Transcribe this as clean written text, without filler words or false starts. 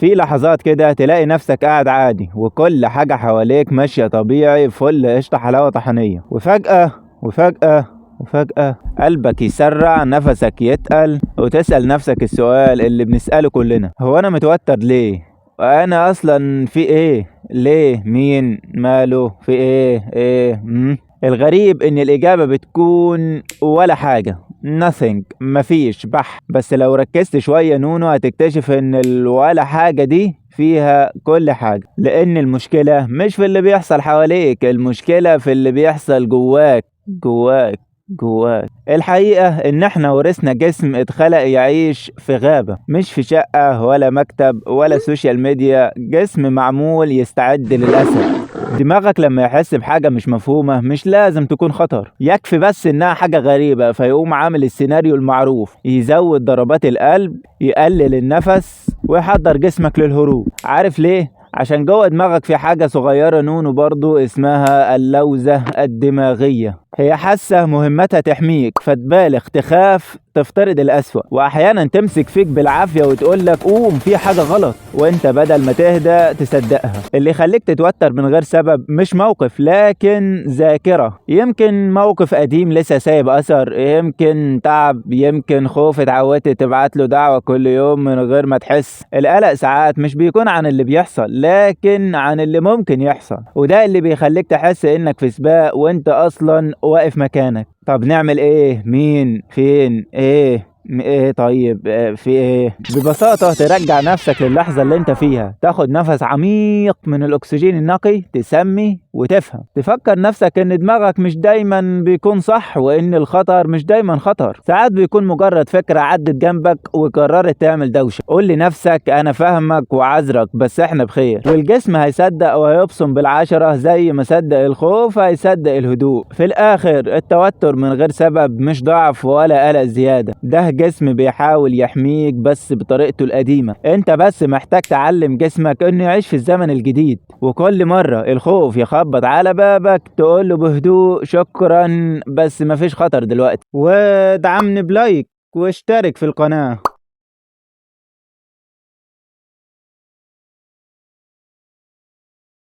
في لحظات كده تلاقي نفسك قاعد عادي وكل حاجة حواليك ماشية طبيعي، فل قشطة حلاوة طحنية، وفجأة قلبك يسرع، نفسك يتقل، وتسأل نفسك السؤال اللي بنسأله كلنا: هو أنا متوتر ليه؟ أنا أصلا في إيه؟ ليه؟ مين؟ ماله؟ في إيه؟ الغريب إن الإجابة بتكون ولا حاجة، nothing، مفيش بح. بس لو ركزت شوية نونو هتكتشف إن ولا حاجة دي فيها كل حاجة، لأن المشكلة مش في اللي بيحصل حواليك، المشكلة في اللي بيحصل جواك. الحقيقة ان احنا ورثنا جسم اتخلق يعيش في غابة، مش في شقة ولا مكتب ولا سوشيال ميديا، جسم معمول يستعد للأسد. دماغك لما يحس بحاجة مش مفهومة مش لازم تكون خطر، يكفي بس انها حاجة غريبة فيقوم عامل السيناريو المعروف، يزود ضربات القلب، يقلل النفس، ويحضر جسمك للهروب. عارف ليه؟ عشان جوه دماغك في حاجة صغيرة نونو برضو اسمها اللوزة الدماغية، هي حاسة مهمتها تحميك، فتبالغ، تخاف، تفترض الأسوأ، وأحيانا تمسك فيك بالعافية وتقولك قوم في حاجة غلط، وانت بدل ما تهدى تصدقها. اللي يخليك تتوتر من غير سبب مش موقف لكن ذاكرة، يمكن موقف قديم لسه سايب أثر، يمكن تعب، يمكن خوف اتعودت تبعت له دعوة كل يوم من غير ما تحس. القلق ساعات مش بيكون عن اللي بيحصل لكن عن اللي ممكن يحصل، وده اللي بيخليك تحس انك في سباق وانت اصلا واقف مكانك. طب نعمل ايه؟ مين؟ فين؟ ايه طيب؟ في ايه؟ ببساطة ترجع نفسك للحظة اللي انت فيها، تاخد نفس عميق من الاكسجين النقي، تسمي وتفهم، تفكر نفسك ان دماغك مش دايما بيكون صح، وان الخطر مش دايما خطر، ساعات بيكون مجرد فكرة عدت جنبك وقررت تعمل دوشة. قول لنفسك انا فاهمك وعذرك بس احنا بخير، والجسم هيصدق وهيبصم بالعشرة زي ما صدق الخوف هيصدق الهدوء. في الاخر التوتر من غير سبب مش ضعف ولا قلق زيادة، ده جسم بيحاول يحميك بس بطريقته القديمة، انت بس محتاج تعلم جسمك انه يعيش في الزمن الجديد. وكل مرة الخوف يخبط على بابك تقوله بهدوء شكرا بس مفيش خطر دلوقتي، ودعمني بلايك واشترك في القناة.